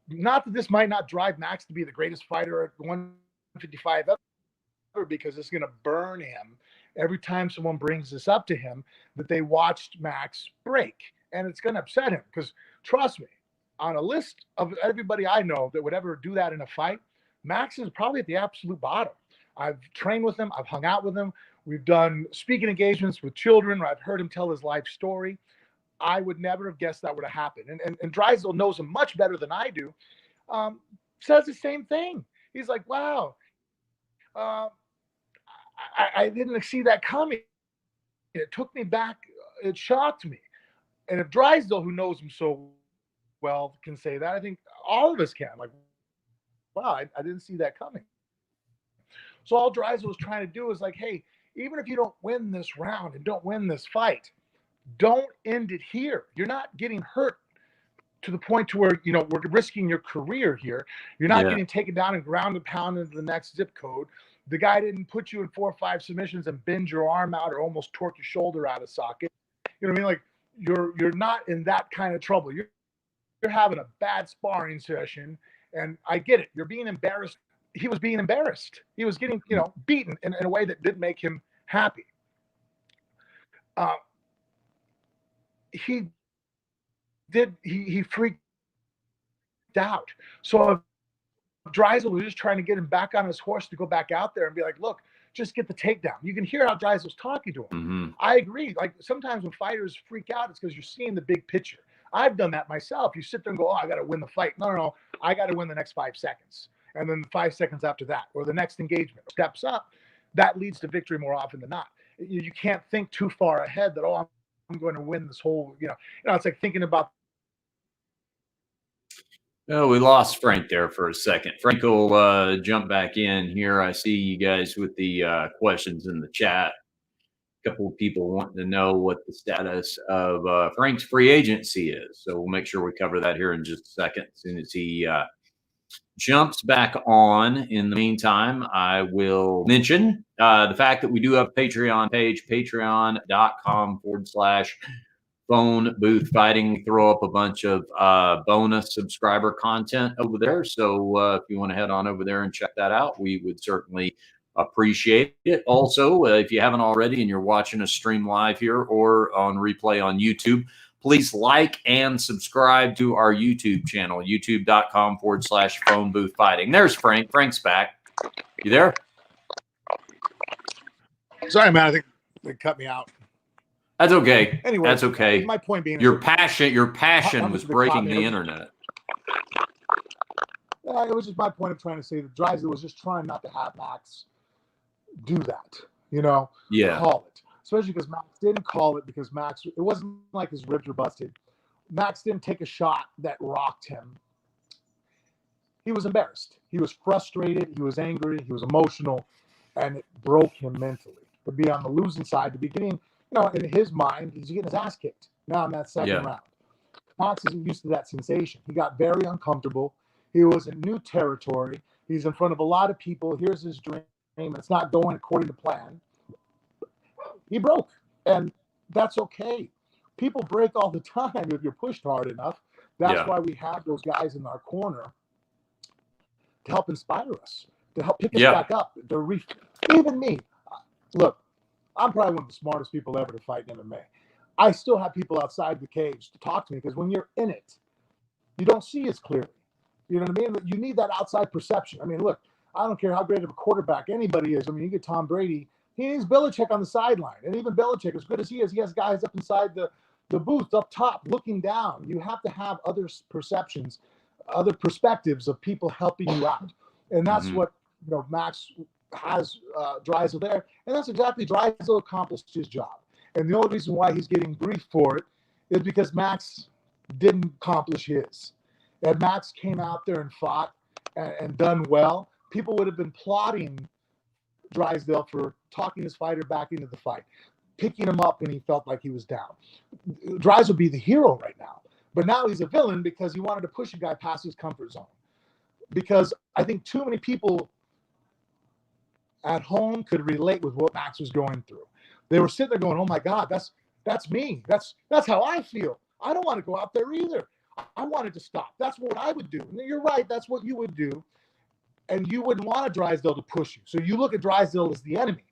Not that this might not drive Max to be the greatest fighter at 155 ever, because it's going to burn him every time someone brings this up to him, that they watched Max break. And it's going to upset him, because trust me, on a list of everybody I know that would ever do that in a fight, Max is probably at the absolute bottom. I've trained with him. I've hung out with him. We've done speaking engagements with children. I've heard him tell his life story. I would never have guessed that would have happened. And Drysdale knows him much better than I do. Says the same thing. He's like, wow, I didn't see that coming. It took me back. It shocked me. And if Drysdale, who knows him so well, can say that, I think all of us can. Like, wow, I didn't see that coming. So all Drysdale was trying to do is like, hey, even if you don't win this round and don't win this fight, don't end it here. You're not getting hurt to the point to where, you know, we're risking your career here. You're not getting taken down and ground and pounded into the next zip code. The guy didn't put you in 4 or 5 submissions and bend your arm out or almost torque your shoulder out of socket. You know what I mean? Like, you're not in that kind of trouble. You're having a bad sparring session, and I get it. You're being embarrassed. He was being embarrassed. He was getting, you know, beaten in a way that didn't make him happy. He freaked out. So Drysdale was just trying to get him back on his horse to go back out there and be like, look, just get the takedown. You can hear how Drysdale's talking to him. Mm-hmm. I agree. Like sometimes when fighters freak out, it's because you're seeing the big picture. I've done that myself. You sit there and go, oh, I got to win the fight. No. I got to win the next 5 seconds. And then 5 seconds after that, or the next engagement steps up. That leads to victory more often than not. You can't think too far ahead that, oh, I'm going to win this whole, it's like thinking about. Oh, we lost Frank there for a second. Frank will jump back in here. I see you guys with the questions in the chat. A couple of people wanting to know what the status of Frank's free agency is. So we'll make sure we cover that here in just a second. As soon as he jumps back on. In the meantime, I will mention the fact that we do have a Patreon page, patreon.com/phone booth fighting. Throw up a bunch of bonus subscriber content over there. So if you want to head on over there and check that out, we would certainly appreciate it. Also, if you haven't already and you're watching us stream live here or on replay on YouTube, please like and subscribe to our YouTube channel, youtube.com/phone booth fighting. There's Frank. Frank's back. You there? Sorry, man. I think they cut me out. That's okay. Anyway, that's okay. My point being, your passion was breaking the internet. It was just my point of trying to say that Drysdale was just trying not to have Max do that. Call it. Especially because Max didn't call it, because Max, it wasn't like his ribs were busted. Max didn't take a shot that rocked him. He was embarrassed. He was frustrated. He was angry. He was emotional, and it broke him mentally. To be on the losing side, to be getting, in his mind, he's getting his ass kicked now in that second round. Max isn't used to that sensation. He got very uncomfortable. He was in new territory. He's in front of a lot of people. Here's his dream. It's not going according to plan. He broke, and that's okay. People break all the time if you're pushed hard enough. That's why we have those guys in our corner to help inspire us, to help pick us back up. Even me. Look, I'm probably one of the smartest people ever to fight in MMA. I still have people outside the cage to talk to me, because when you're in it, you don't see as clearly. You know what I mean? You need that outside perception. I mean, look, I don't care how great of a quarterback anybody is. I mean, you get Tom Brady. He needs Belichick on the sideline. And even Belichick, as good as he is, he has guys up inside the booth, up top, looking down. You have to have other perceptions, other perspectives of people helping you out. And that's what Max has Drysdale there. And that's exactly, Drysdale accomplished his job. And the only reason why he's getting grief for it is because Max didn't accomplish his. If Max came out there and fought and done well, people would have been applauding Drysdale for talking his fighter back into the fight, picking him up when he felt like he was down. Drysdale would be the hero right now. But now he's a villain because he wanted to push a guy past his comfort zone. Because I think too many people at home could relate with what Max was going through. They were sitting there going, oh my God, that's me. That's how I feel. I don't want to go out there either. I wanted to stop. That's what I would do. And you're right. That's what you would do. And you wouldn't want a Drysdale to push you. So you look at Drysdale as the enemy.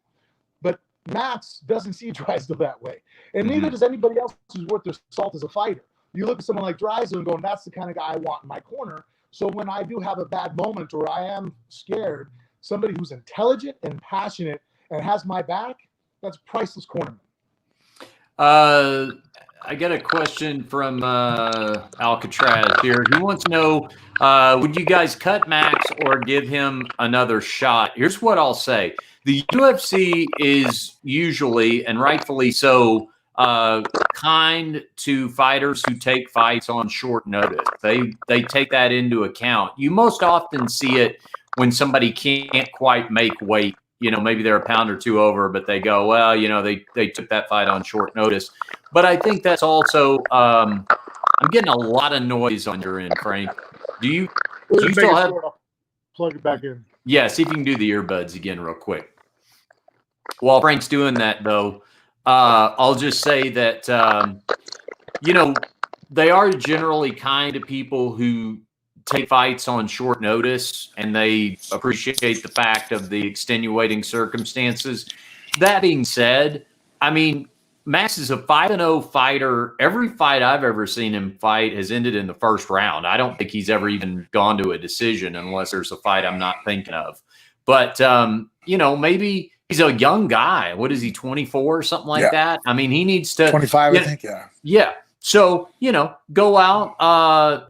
But Max doesn't see Drysdale that way. And neither does anybody else who's worth their salt as a fighter. You look at someone like Drysdale and go, that's the kind of guy I want in my corner. So when I do have a bad moment or I am scared, somebody who's intelligent and passionate and has my back, that's priceless cornerman. I got a question from Alcatraz here. He wants to know, would you guys cut Max or give him another shot? Here's what I'll say. The UFC is usually, and rightfully so, kind to fighters who take fights on short notice. They take that into account. You most often see it when somebody can't quite make weight. Maybe they're a pound or two over, but they go, well, they took that fight on short notice. But I think that's also, I'm getting a lot of noise on your end, Frank. Do you still have? Plug it back in. Yeah, see if you can do the earbuds again real quick. While Frank's doing that, though, I'll just say that, they are generally kind to people who take fights on short notice, and they appreciate the fact of the extenuating circumstances. That being said, I mean, Max is a 5-0 fighter. Every fight I've ever seen him fight has ended in the first round. I don't think he's ever even gone to a decision unless there's a fight I'm not thinking of. But, maybe he's a young guy. What is he, 24 or something like that? I mean, he needs to 25, I think. Yeah. So, go out,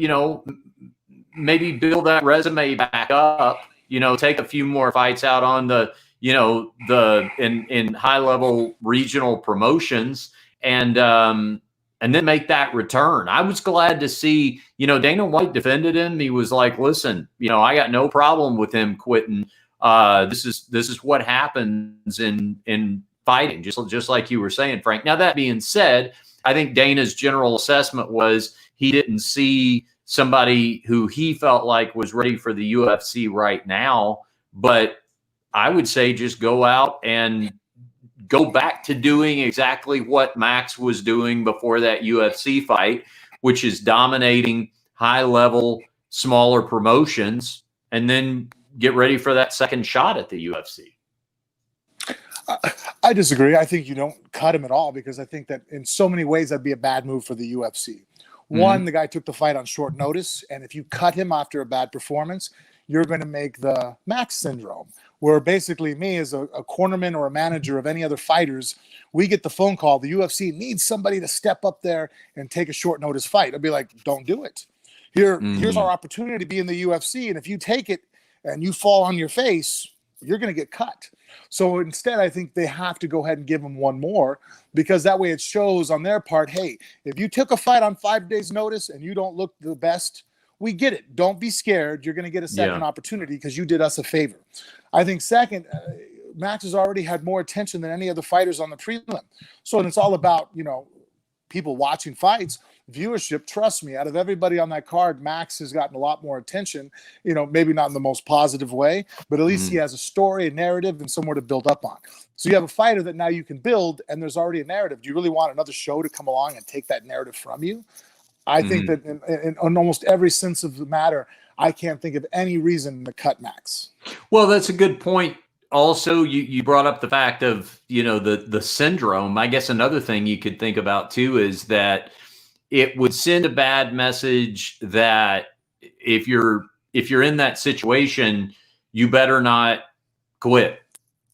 maybe build that resume back up, take a few more fights out on the, in high level regional promotions and then make that return. I was glad to see, Dana White defended him. He was like, listen, I got no problem with him quitting. This is what happens in fighting, just like you were saying, Frank. Now, that being said, I think Dana's general assessment was he didn't see somebody who he felt like was ready for the UFC right now. But I would say just go out and go back to doing exactly what Max was doing before that UFC fight, which is dominating high-level, smaller promotions, and then get ready for that second shot at the UFC. I disagree. I think you don't cut him at all because I think that in so many ways that'd be a bad move for the UFC. One, the guy took the fight on short notice, and if you cut him after a bad performance, you're going to make the Max syndrome, where basically me as a cornerman or a manager of any other fighters, we get the phone call, the UFC needs somebody to step up there and take a short notice fight. I'd be like, don't do it. Here's our opportunity to be in the UFC, and if you take it and you fall on your face, you're going to get cut. So instead, I think they have to go ahead and give him one more because that way it shows on their part, hey, if you took a fight on 5 days notice and you don't look the best, we get it. Don't be scared. You're going to get a second opportunity because you did us a favor. I think second, Max has already had more attention than any other fighters on the prelim. So it's all about, people watching fights, viewership. Trust me, out of everybody on that card, Max has gotten a lot more attention, maybe not in the most positive way, but at least he has a story, a narrative, and somewhere to build up on. So you have a fighter that now you can build, and there's already a narrative. Do you really want another show to come along and take that narrative from you? I think that in almost every sense of the matter, I can't think of any reason to cut Max. Well, that's a good point. Also, you brought up the fact of, the syndrome. I guess another thing you could think about too is that it would send a bad message that if you're in that situation, you better not quit.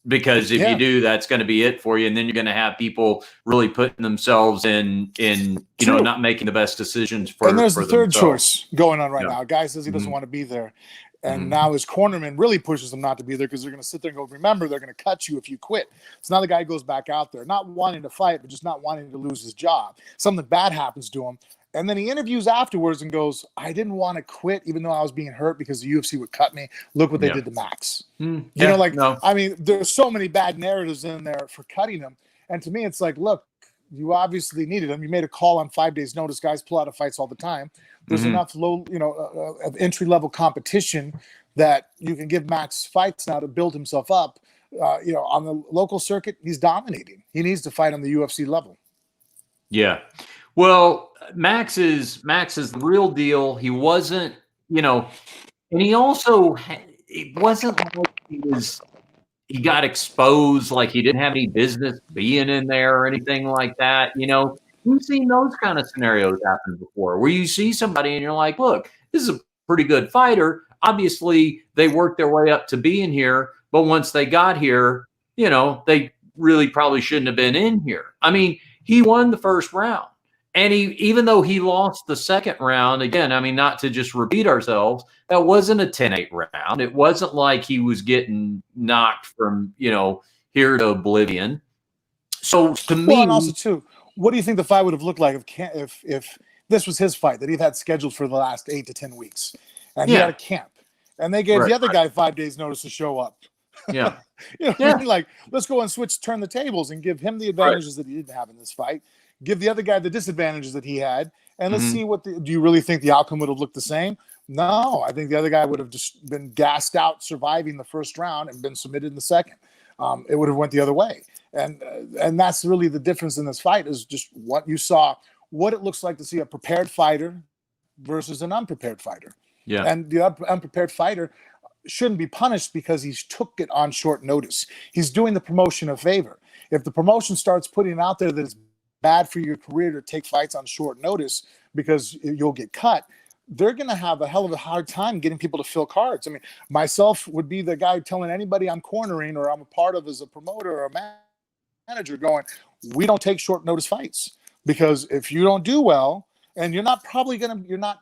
Because if you do, that's going to be it for you. And then you're going to have people really putting themselves in not making the best decisions for And there's for the third themselves. choice going on right now. A guy says he doesn't want to be there. And now his cornerman really pushes him not to be there because they're going to sit there and go, remember, they're going to cut you if you quit. So now the guy goes back out there, not wanting to fight, but just not wanting to lose his job. Something bad happens to him. And then he interviews afterwards and goes, I didn't want to quit even though I was being hurt because the UFC would cut me. Look what they did to Max. I mean, there's so many bad narratives in there for cutting him. And to me, it's like, look, you obviously needed him. You made a call on 5 days notice. Guys pull out of fights all the time. There's enough low, of entry-level competition that you can give Max fights now to build himself up. On the local circuit, he's dominating. He needs to fight on the UFC level. Yeah. Well, Max is the real deal. He wasn't, and he also, it wasn't like he got exposed, like he didn't have any business being in there or anything like that. We've seen those kind of scenarios happen before where you see somebody and you're like, look, this is a pretty good fighter. Obviously, they worked their way up to being here, but once they got here, they really probably shouldn't have been in here. I mean, he won the first round. And even though he lost the second round, again, I mean, not to just repeat ourselves, that wasn't a 10-8 round. It wasn't like he was getting knocked from, here to oblivion. So to me, and also too, what do you think the fight would have looked like if this was his fight that he'd had scheduled for the last 8 to 10 weeks, and he had a camp, and they gave the other guy 5 days notice to show up? Yeah. I mean? Like, let's go and turn the tables and give him the advantages that he didn't have in this fight. Give the other guy the disadvantages that he had, and let's see do you really think the outcome would have looked the same? No, I think the other guy would have just been gassed out, surviving the first round, and been submitted in the second. It would have went the other way, and that's really the difference in this fight is just what you saw, what it looks like to see a prepared fighter versus an unprepared fighter. Yeah, and the unprepared fighter shouldn't be punished because he took it on short notice. He's doing the promotion a favor. If the promotion starts putting it out there that it's bad for your career to take fights on short notice because you'll get cut, they're going to have a hell of a hard time getting people to fill cards. I mean, myself would be the guy telling anybody I'm cornering or I'm a part of as a promoter or a manager going, we don't take short notice fights, because if you don't do well and you're not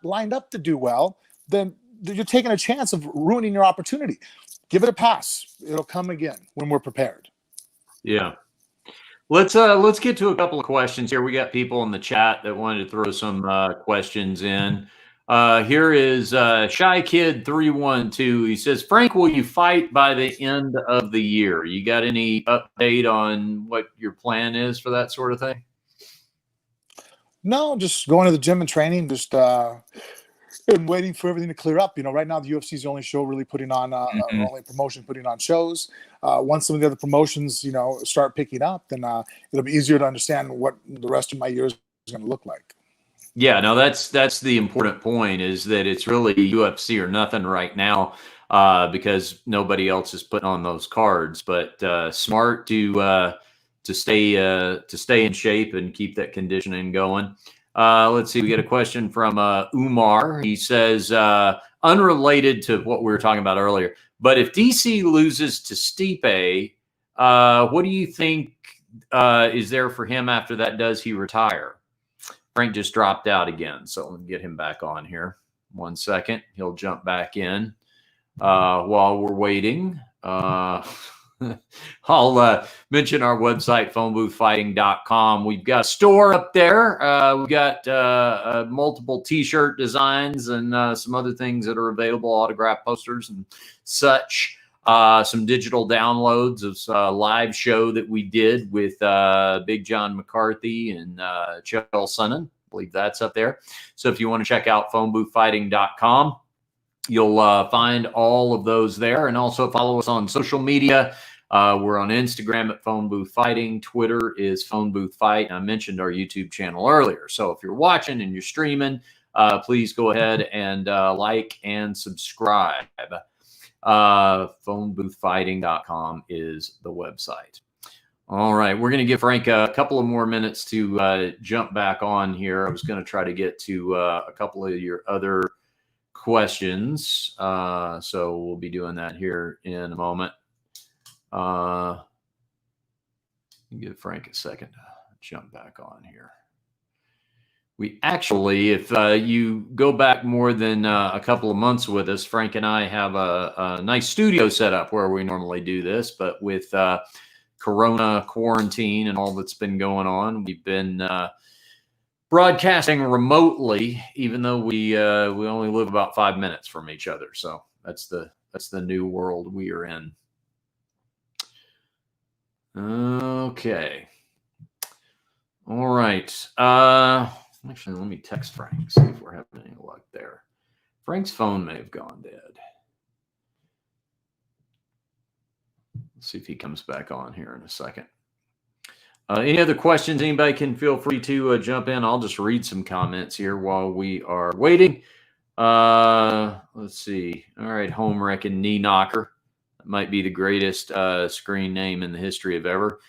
lined up to do well, then you're taking a chance of ruining your opportunity. Give it a pass. It'll come again when we're prepared. Yeah. Let's get to a couple of questions here. We got people in the chat that wanted to throw some questions in. Here is Shy Kid 312. He says, Frank, will you fight by the end of the year? You got any update on what your plan is for that sort of thing? No, just going to the gym and training. Just and waiting for everything to clear up. You know, right now the UFC is the only show really putting on, only promotion putting on shows. Once some of the other promotions, you know, start picking up, then it'll be easier to understand what the rest of my year is going to look like. Yeah, no, that's the important point, is that it's really UFC or nothing right now, because nobody else is putting on those cards. But smart to stay in shape and keep that conditioning going. Let's see. We get a question from Umar. He says, unrelated to what we were talking about earlier, but if DC loses to Stipe, what do you think is there for him after that? Does he retire? Frank just dropped out again, so let me get him back on here. 1 second. He'll jump back in while we're waiting. I'll mention our website, phoneboothfighting.com. We've got a store up there. We've got multiple T-shirt designs and some other things that are available, autograph posters and such. Some digital downloads of a live show that we did with Big John McCarthy and Chael Sonnen. I believe that's up there. So if you want to check out phoneboothfighting.com, you'll find all of those there. And also follow us on social media. We're on Instagram at Phone Booth Fighting. Twitter is Phone Booth Fight. I mentioned our YouTube channel earlier. So if you're watching and you're streaming, please go ahead and like and subscribe. Phoneboothfighting.com is the website. All right. We're going to give Frank a couple of more minutes to jump back on here. I was going to try to get to a couple of your other questions. So we'll be doing that here in a moment. Give Frank a second to jump back on here. We actually, if you go back more than a couple of months with us, Frank and I have a nice studio set up where we normally do this, but with Corona quarantine and all that's been going on, we've been broadcasting remotely, even though we only live about 5 minutes from each other. So that's the new world we are in. Okay. All right. Actually, let me text Frank, see if we're having any luck there. Frank's phone may have gone dead. Let's see if he comes back on here in a second. Any other questions? Anybody can feel free to jump in. I'll just read some comments here while we are waiting. Let's see. All right, Home Wrecking Knee Knocker. That might be the greatest screen name in the history of ever.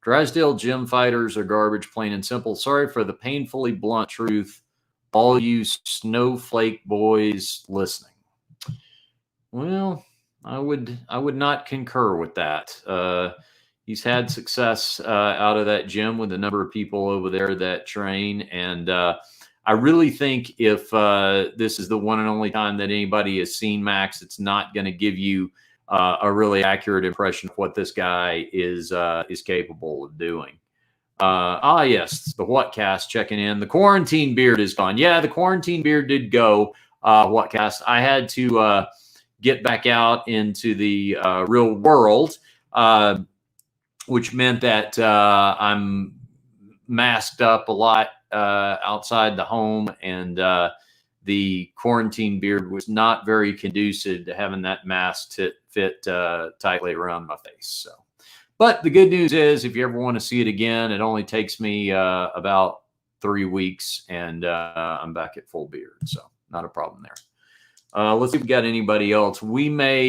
Drysdale gym fighters are garbage, plain and simple. Sorry for the painfully blunt truth, all you snowflake boys listening. Well, I would not concur with that. He's had success out of that gym with a number of people over there that train. And I really think if this is the one and only time that anybody has seen Max, it's not going to give you a really accurate impression of what this guy is capable of doing. Yes, the Whatcast checking in. The quarantine beard is gone. Yeah, the quarantine beard did go, Whatcast. I had to get back out into the real world, which meant that I'm masked up a lot outside the home, and the quarantine beard was not very conducive to having that mask fit tightly around my face. So, but the good news is, if you ever want to see it again, it only takes me about 3 weeks, and I'm back at full beard. So not a problem there. Let's see if we got anybody else. We may,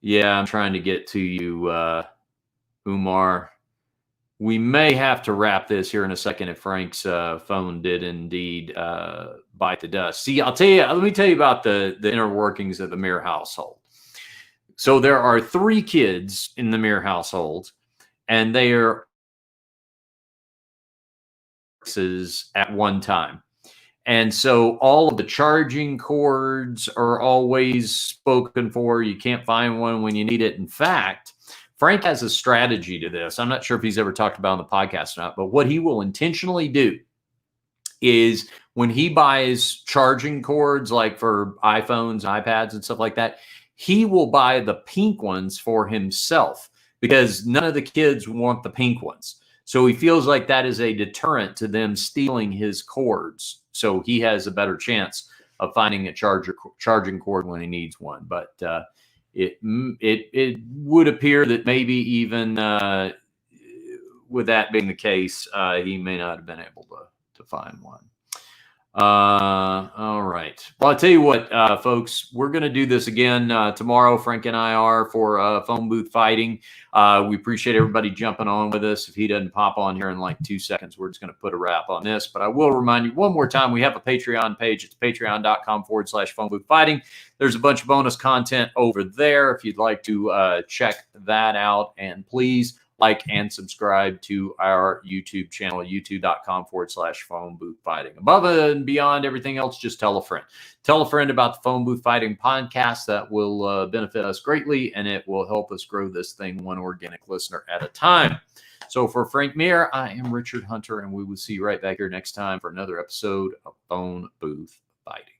yeah, I'm trying to get to you, Umar. we may have to wrap this here in a second if Frank's phone did indeed bite the dust. See, let me tell you about the inner workings of the Mir household. So there are 3 kids in the Mir household, and they are at one time. And so all of the charging cords are always spoken for. You can't find one when you need it. In fact, Frank has a strategy to this. I'm not sure if he's ever talked about on the podcast or not, but what he will intentionally do is when he buys charging cords, like for iPhones, iPads, and stuff like that, he will buy the pink ones for himself because none of the kids want the pink ones. So he feels like that is a deterrent to them stealing his cords. So he has a better chance of finding a charging cord when he needs one. But it would appear that maybe even with that being the case, he may not have been able to find one. All right. Well, I'll tell you what, folks, we're going to do this again tomorrow. Frank and I are for phone booth fighting. We appreciate everybody jumping on with us. If he doesn't pop on here in like 2 seconds, we're just going to put a wrap on this. But I will remind you one more time, we have a Patreon page. It's patreon.com/phone booth fighting. There's a bunch of bonus content over there if you'd like to check that out. And please like and subscribe to our YouTube channel, youtube.com/phone booth fighting. Above and beyond everything else, just tell a friend. Tell a friend about the Phone Booth Fighting podcast. That will benefit us greatly, and it will help us grow this thing one organic listener at a time. So for Frank Mir, I am Richard Hunter, and we will see you right back here next time for another episode of Phone Booth Fighting.